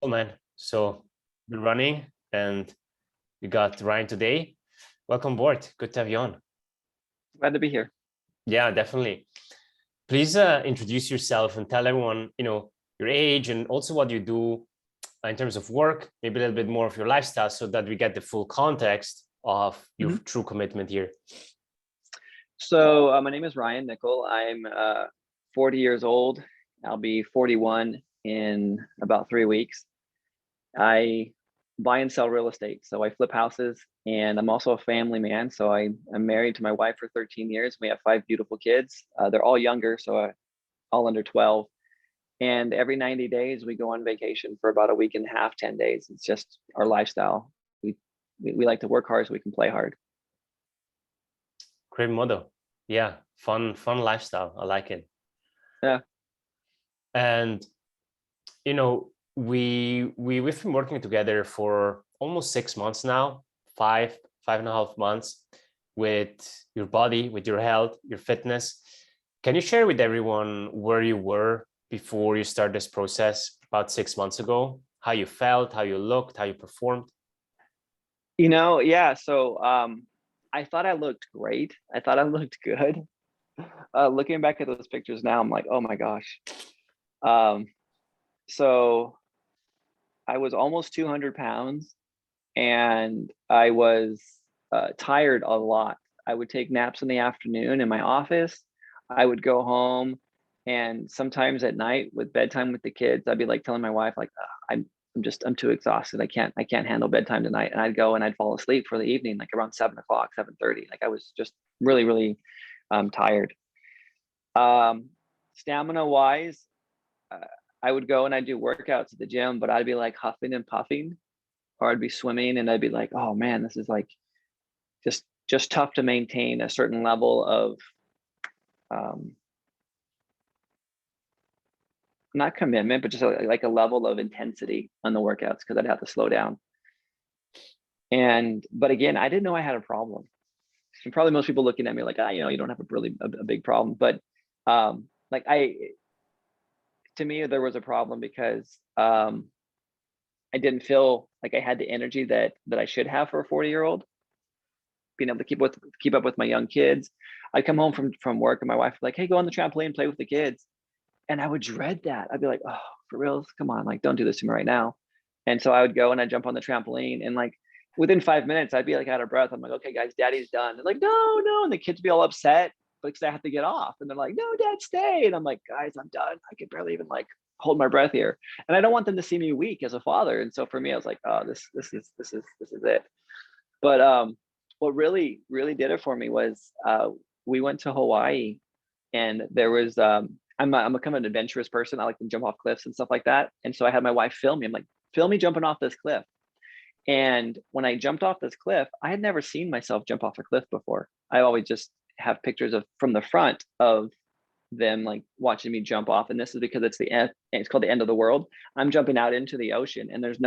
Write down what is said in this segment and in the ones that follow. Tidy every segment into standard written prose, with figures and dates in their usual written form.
Oh man, so we're running and we got Ryan today. Welcome aboard. Good to have you on. Glad to be here. Yeah, definitely. Please introduce yourself and tell everyone, your age and also what you do in terms of work, maybe a little bit more of your lifestyle so that we get the full context of your true commitment here. So my name is Ryan Nickel. I'm 40 years old. I'll be 41 in about 3 weeks. I buy and sell real estate. So I flip houses, and I'm also a family man. So I'm married to my wife for 13 years. We have 5 beautiful kids. They're all younger, so all under 12. And every 90 days, we go on vacation for about a week and a half, 10 days. It's just our lifestyle. We like to work hard so we can play hard. Great motto. Yeah, fun lifestyle. I like it. Yeah. And we've been working together for almost 6 months now, 5.5 months, with your body, with your health, your fitness. Can you share with everyone where you were before you started this process about 6 months ago? How you felt, how you looked, how you performed? Yeah. So I thought I looked great. I thought I looked good. Looking back at those pictures now, I'm like, oh my gosh. So I was almost 200 pounds, and I was tired a lot. I would take naps in the afternoon in my office. I would go home, and sometimes at night with bedtime with the kids, I'd be like telling my wife, like, I'm too exhausted. I can't handle bedtime tonight. And I'd go and I'd fall asleep for the evening, like around 7 o'clock, 7:30. Like I was just really, really tired. Stamina wise, I would go and I'd do workouts at the gym, but I'd be like huffing and puffing, or I'd be swimming and I'd be like, oh man, this is like just tough to maintain a certain level of not commitment, but just like a level of intensity on the workouts, because I'd have to slow down. But again, I didn't know I had a problem. And probably most people looking at me like, you don't have a big problem. But to me, there was a problem because I didn't feel like I had the energy that I should have for a 40-year-old, being able to keep up with my young kids. I'd come home from work and my wife would like, hey, go on the trampoline, play with the kids. And I would dread that. I'd be like, oh, for real? Come on, like, don't do this to me right now. And so I would go and I'd jump on the trampoline, and like within 5 minutes, I'd be like out of breath. I'm like, okay, guys, daddy's done. They're like, no, no. And the kids be all upset because I have to get off. And they're like, no, dad, stay. And I'm like, guys, I'm done. I can barely even like hold my breath here. And I don't want them to see me weak as a father. And so for me, I was like, oh, this is it. But what really, really did it for me was we went to Hawaii, and there was I'm a kind of an adventurous person. I like to jump off cliffs and stuff like that. And so I had my wife film me. I'm like, film me jumping off this cliff. And when I jumped off this cliff, I had never seen myself jump off a cliff before. I always just have pictures from the front of them like watching me jump off. And this is because it's the end. It's called the end of the world. I'm jumping out into the ocean, and there's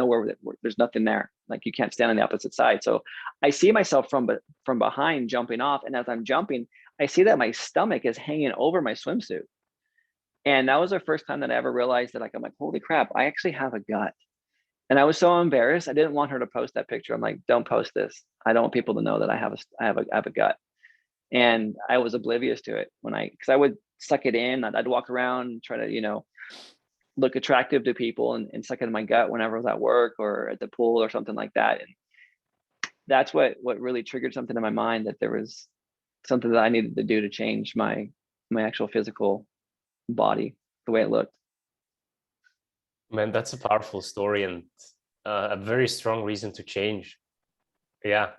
there's nothing there. Like you can't stand on the opposite side. So I see myself from behind jumping off. And as I'm jumping, I see that my stomach is hanging over my swimsuit. And that was the first time that I ever realized that, like, I'm like, holy crap, I actually have a gut. And I was so embarrassed. I didn't want her to post that picture. I'm like, don't post this. I don't want people to know that I have a gut. And I was oblivious to it because I would suck it in. I'd walk around, try to, look attractive to people and suck it in my gut whenever I was at work or at the pool or something like that. And that's what really triggered something in my mind, that there was something that I needed to do to change my actual physical body, the way it looked. Man, that's a powerful story and a very strong reason to change. Yeah.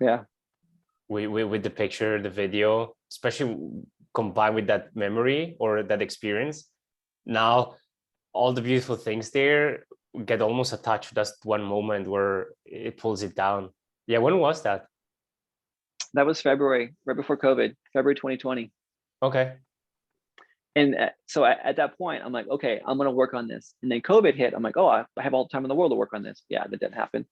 With the picture, the video, especially combined with that memory or that experience, now all the beautiful things there get almost attached to just one moment where it pulls it down. Yeah, when was that? That was February, right before COVID, February 2020. Okay. And so at that point, I'm like, okay, I'm going to work on this. And then COVID hit. I'm like, oh, I have all the time in the world to work on this. Yeah, that didn't happen.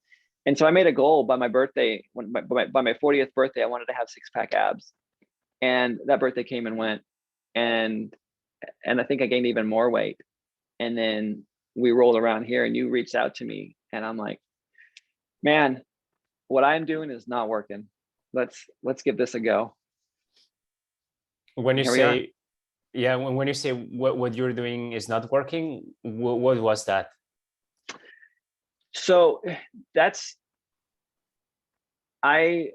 And so I made a goal by my birthday, by my 40th birthday, I wanted to have 6-pack abs. And that birthday came and went. And I think I gained even more weight. And then we rolled around here, and you reached out to me And I'm like, man, what I'm doing is not working. Let's give this a go. When you Here we are. say, yeah, when you say what you're doing is not working, what was that? So I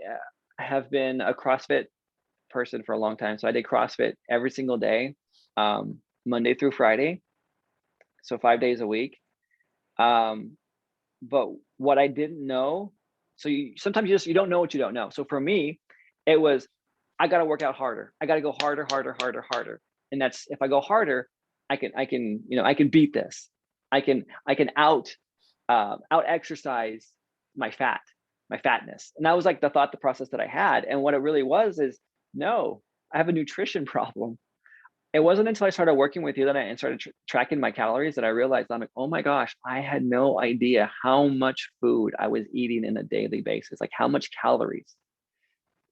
have been a CrossFit person for a long time. So I did CrossFit every single day, Monday through Friday. So 5 days a week. But what I didn't know, so sometimes you don't know what you don't know. So for me, it was, I got to work out harder. I got to go harder, harder, harder, harder. And that's, if I go harder, I can beat this. I can out exercise my fatness. And that was like the process that I had. And what it really was is, no, I have a nutrition problem. It wasn't until I started working with you that I started tracking my calories that I realized, I'm like, oh my gosh, I had no idea how much food I was eating in a daily basis, like how much calories.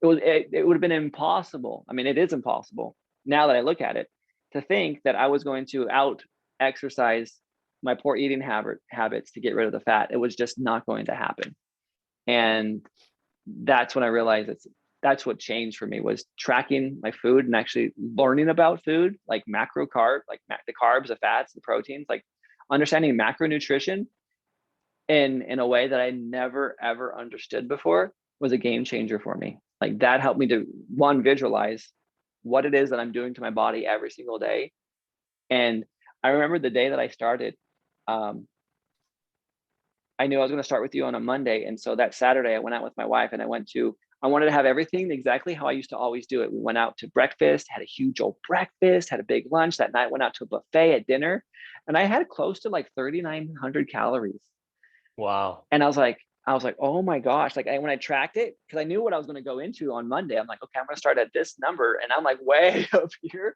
It would have been impossible. I mean, it is impossible now that I look at it, to think that I was going to out exercise my poor eating habits to get rid of the fat. It was just not going to happen. And that's when I realized that's what changed for me, was tracking my food and actually learning about food, like macro carb, like the carbs, the fats, the proteins, like understanding macronutrition in a way that I never ever understood before was a game changer for me. Like that helped me to, one, visualize what it is that I'm doing to my body every single day. And I remember the day that I started, I knew I was going to start with you on a Monday. And so that Saturday I went out with my wife and I wanted to have everything exactly how I used to always do it. We went out to breakfast, had a huge old breakfast, had a big lunch that night, went out to a buffet at dinner, and I had close to like 3,900 calories. Wow. And I was like, oh my gosh. Like when I tracked it, because I knew what I was going to go into on Monday, I'm like, okay, I'm going to start at this number. And I'm like way up here.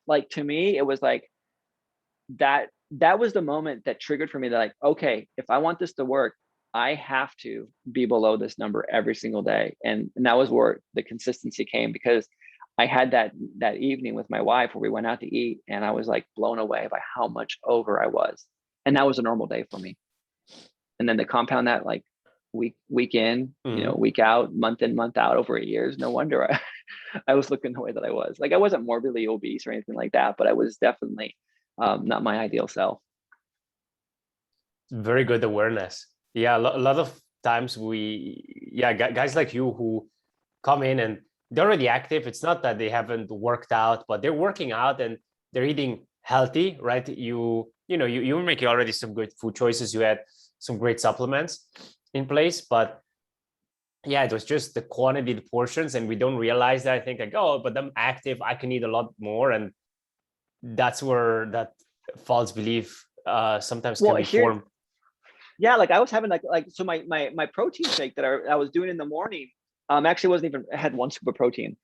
Like to me, it was like, that was the moment that triggered for me that, like, okay, if I want this to work, I have to be below this number every single day. And that was where the consistency came, because I had that evening with my wife where we went out to eat, and I was like blown away by how much over I was. And that was a normal day for me. And then to compound that, like week in, week out, month in, month out, over 8 years, no wonder I was looking the way that I was. Like I wasn't morbidly obese or anything like that, but I was definitely not my ideal self. Very good awareness. Yeah, a lot of times guys like you who come in and they're already active. It's not that they haven't worked out, but they're working out and they're eating healthy, right? You were making already some good food choices. You had some great supplements in place, but yeah, it was just the quantity, the portions, and we don't realize that. I think like, oh, but I'm active, I can eat a lot more, and that's where that false belief sometimes can be formed. Yeah, like I was having so my protein shake that I was doing in the morning actually wasn't even, I had 1 scoop of protein.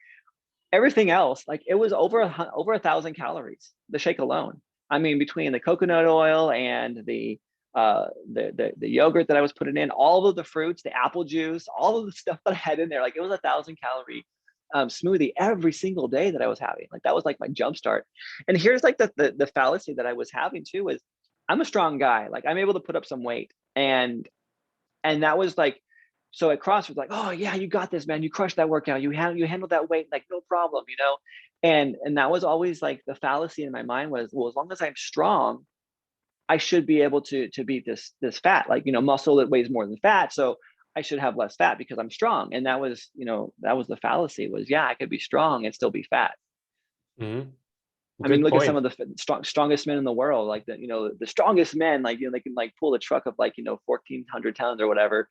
Everything else, like it was over 1,000 calories, the shake alone. I mean, between the coconut oil and the yogurt that I was putting in, all of the fruits, the apple juice, all of the stuff that I had in there, like it was 1,000-calorie smoothie every single day that I was having. Like that was like my jump start. And here's like the fallacy that I was having too, is I'm a strong guy. Like I'm able to put up some weight. And that was like, so at CrossFit, like, oh yeah, you got this, man. You crushed that workout. You handled that weight, like no problem, And that was always like the fallacy in my mind was, well, as long as I'm strong, I should be able to beat this fat, like, muscle that weighs more than fat. So I should have less fat because I'm strong. And that was, that was the fallacy, was, yeah, I could be strong and still be fat. Mm-hmm. I mean, look at some of the strongest men in the world, like the strongest men, like, they can like pull a truck of like, 1,400 tons or whatever.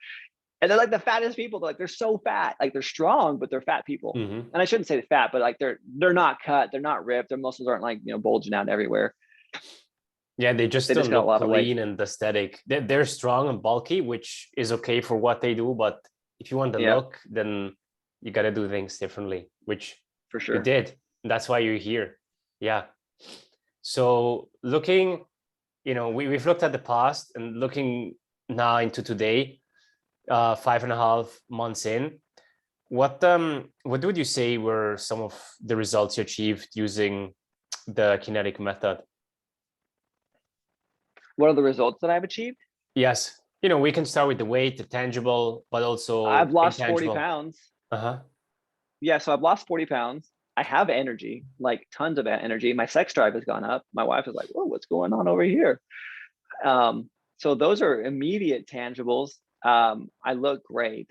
And they're like the fattest people. They're like, they're so fat, like they're strong, but they're fat people. Mm-hmm. And I shouldn't say fat, but like they're not cut. They're not ripped. Their muscles aren't like, bulging out everywhere. Yeah, they just got a look lot of weight. lean and aesthetic. They're strong and bulky, which is okay for what they do. But if you want the look, then you got to do things differently, which for sure you did. That's why you're here. Yeah. So looking, we've looked at the past and looking now into today, 5.5 months in. What would you say were some of the results you achieved using the Kinetic method? What are the results that I've achieved? Yes. we can start with the weight, the tangible, but also I've lost 40 intangible. pounds. Uh-huh. Yeah, so I've lost 40 pounds. I have energy, like tons of energy. My sex drive has gone up. My wife is like, whoa, what's going on over here? So those are immediate tangibles. I look great.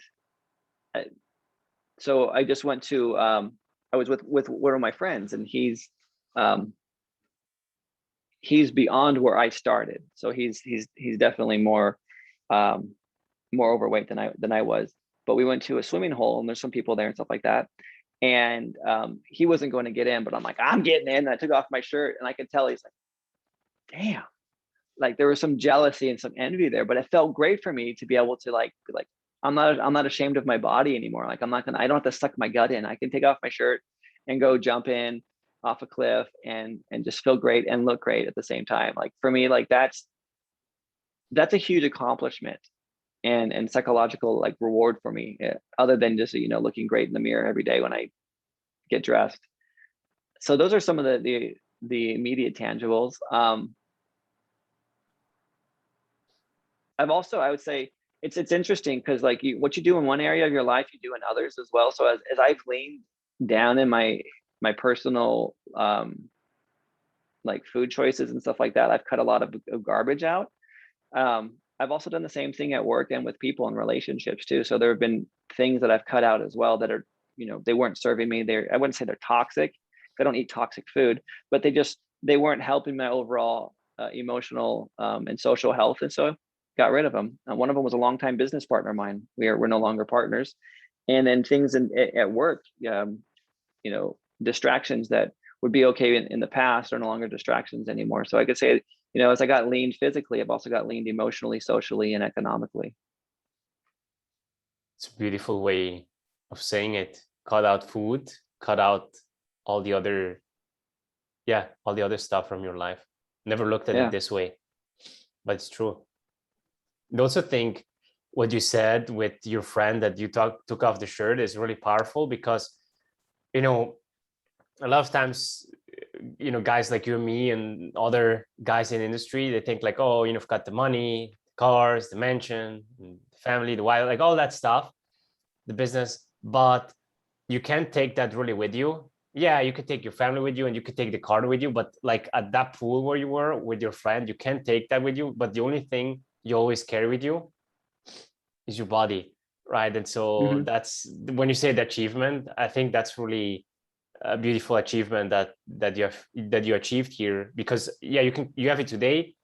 So I just went to, I was with one of my friends, and um, he's beyond where I started. So he's definitely more more overweight than I was. But we went to a swimming hole, and there's some people there and stuff like that. And he wasn't going to get in, but I'm like, I'm getting in. And I took off my shirt, and I could tell he's like, damn. Like there was some jealousy and some envy there, but it felt great for me to be able to like be like, I'm not ashamed of my body anymore. Like I don't have to suck my gut in. I can take off my shirt and go jump in off a cliff and just feel great and look great at the same time. Like for me, like that's a huge accomplishment and psychological like reward for me, other than just looking great in the mirror every day when I get dressed. So those are some of the immediate tangibles. I would say it's interesting because like what you do in one area of your life, you do in others as well. So as I've leaned down in my personal like food choices and stuff like that, I've cut a lot of garbage out. I've also done the same thing at work and with people in relationships too. So there have been things that I've cut out as well that are, they weren't serving me. I wouldn't say they're toxic. I don't eat toxic food, but they weren't helping my overall emotional and social health. And so got rid of them. One of them was a longtime business partner of mine. We're no longer partners. And then things at work, distractions that would be okay in the past are no longer distractions anymore. So I could say, as I got leaned physically, I've also got leaned emotionally, socially, and economically. It's a beautiful way of saying it. Cut out food, cut out all the other stuff from your life. Never looked at it this way, but it's true. I also think what you said with your friend that you took off the shirt is really powerful because, a lot of times, guys like you and me and other guys in the industry, they think like, oh, I've got the money, the cars, the mansion, the family, the wife, like all that stuff, the business, but you can't take that really with you. Yeah, you could take your family with you and you could take the car with you, but like at that pool where you were with your friend, you can't take that with you. But the only thing you always carry with you is your body, right? And so that's when you say the achievement, I think that's really a beautiful achievement that you achieved here, because you have it today,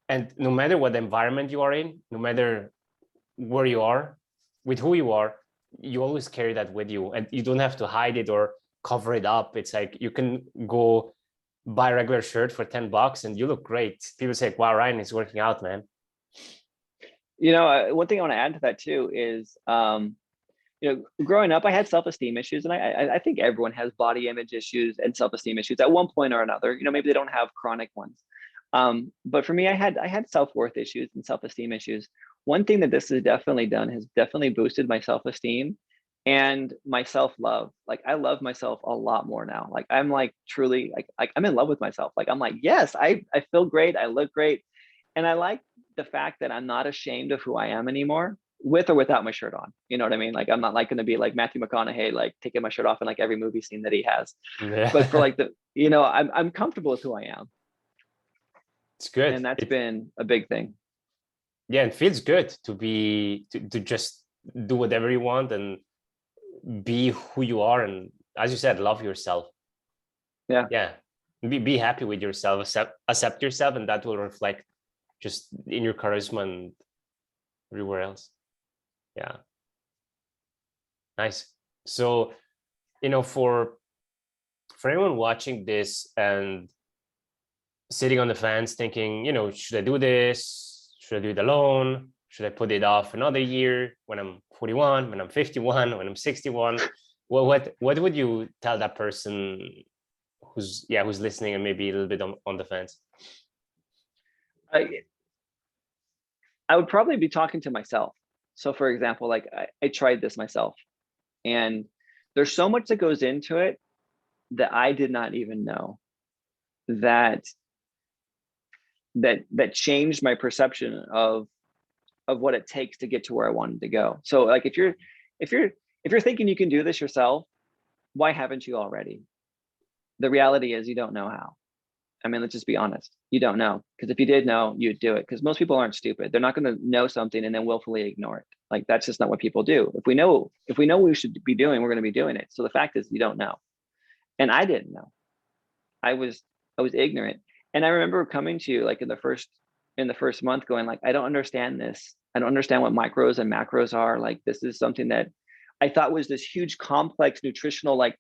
and no matter what environment you are in, no matter where you are, with who you are, you always carry that with you, and you don't have to hide it or cover it up. It's like you can go buy a regular shirt for $10 and you look great. People say, wow, Ryan is working out, man. One thing I want to add to that too is, growing up, I had self-esteem issues, and I think everyone has body image issues and self-esteem issues at one point or another. Maybe they don't have chronic ones. But for me, I had self-worth issues and self-esteem issues. One thing that this has definitely done has definitely boosted my self-esteem and my self-love. Like I love myself a lot more now. Like I'm like truly like I'm in love with myself. Like I'm like, yes, I feel great. I look great. And I like the fact that I'm not ashamed of who I am anymore, with or without my shirt on. You know what I mean? Like I'm not like going to be like Matthew McConaughey, like taking my shirt off in like every movie scene that he has. Yeah. But for like I'm comfortable with who I am. It's good. And that's been a big thing. Yeah, it feels good to to just do whatever you want and be who you are, and as you said, love yourself. Yeah, be happy with yourself, accept yourself, and that will reflect just in your charisma and everywhere else. Yeah, nice. So for anyone watching this and sitting on the fence thinking, should I do this? Should I do it alone? Should I put it off another year when I'm 41, when I'm 51, when I'm 61? What would you tell that person who's listening and maybe a little bit on the fence? I would probably be talking to myself. So for example, like I tried this myself, and there's so much that goes into it that I did not even know that changed my perception of of what it takes to get to where I wanted to go. So like if you're thinking you can do this yourself, why haven't you already? The reality is you don't know how. I mean, let's just be honest. You don't know, because if you did know, you'd do it. Because most people aren't stupid. They're not going to know something and then willfully ignore it. Like that's just not what people do. If we know what we should be doing, we're going to be doing it. So the fact is, you don't know, and I didn't know. I was ignorant, and I remember coming to you like in the first month, going like, I don't understand this. I don't understand what micros and macros are. Like this is something that I thought was this huge, complex nutritional like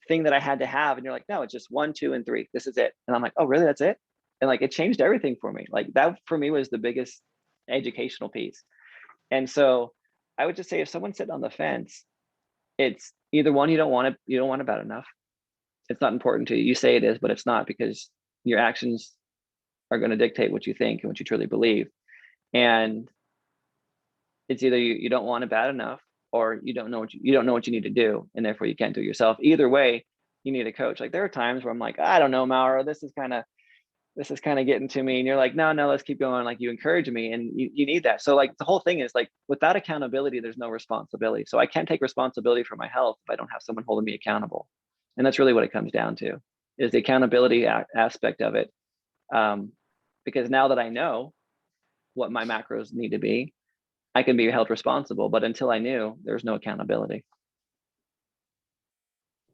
thing that I had to have. And you're like, no, it's just 1, 2, and 3. This is it. And I'm like, oh, really? That's it? And like, it changed everything for me. Like that for me was the biggest educational piece. And so I would just say, if someone's sitting on the fence, it's either one, you don't want it bad enough. It's not important to you. You say it is, but it's not, because your actions are going to dictate what you think and what you truly believe. And it's either you don't want it bad enough, or you don't know what you need to do, and therefore you can't do it yourself. Either way, you need a coach. Like there are times where I'm like, I don't know, Mauro, this is kind of getting to me, and you're like, no, let's keep going. Like you encourage me, and you need that. So like the whole thing is like, without accountability, there's no responsibility. So I can't take responsibility for my health if I don't have someone holding me accountable. And that's really what it comes down to, is the accountability aspect of it. Because now that I know what my macros need to be, I can be held responsible. But until I knew, there's no accountability.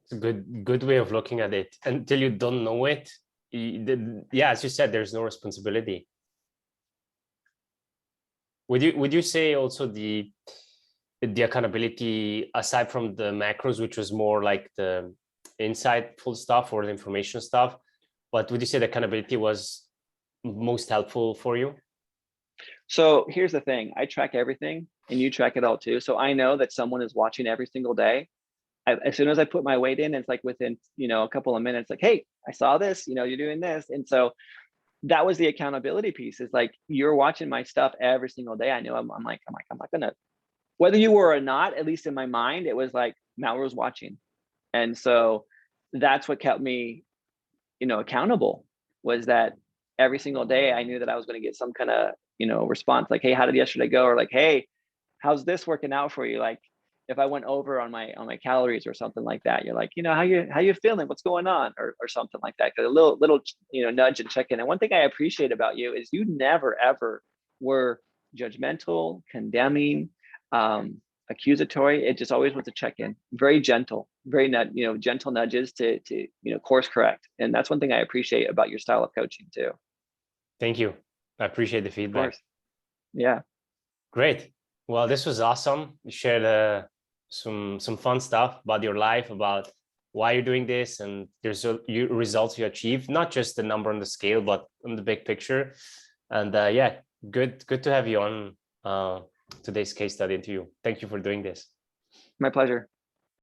It's a good way of looking at it. Until you don't know it, as you said, there's no responsibility. Would you say also the accountability, aside from the macros, which was more like the insightful stuff or the information stuff, but would you say the accountability was most helpful for you? So here's the thing. I track everything, and you track it all too. So I know that someone is watching every single day. As soon as I put my weight in, it's like within, a couple of minutes, like, hey, I saw this, you're doing this. And so that was the accountability piece, is like, you're watching my stuff every single day. I know I'm not gonna, whether you were or not, at least in my mind, it was like Mauro's watching. And so that's what kept me, accountable, was that every single day I knew that I was going to get some kind of, response, like, hey, how did yesterday go? Or like, hey, how's this working out for you? Like if I went over on my calories or something like that, you're like, how you feeling? What's going on? Or something like that. A little, nudge and check in. And one thing I appreciate about you is you never, ever were judgmental, condemning, accusatory. It just always was a check-in, very gentle, very gentle nudges to course correct. And that's one thing I appreciate about your style of coaching too. Thank you. I appreciate the feedback. Of course. Yeah. Great. Well, this was awesome. You shared some fun stuff about your life, about why you're doing this, and there's results you achieve, not just the number on the scale, but on the big picture. And yeah, good to have you on today's case study interview. Thank you for doing this. My pleasure.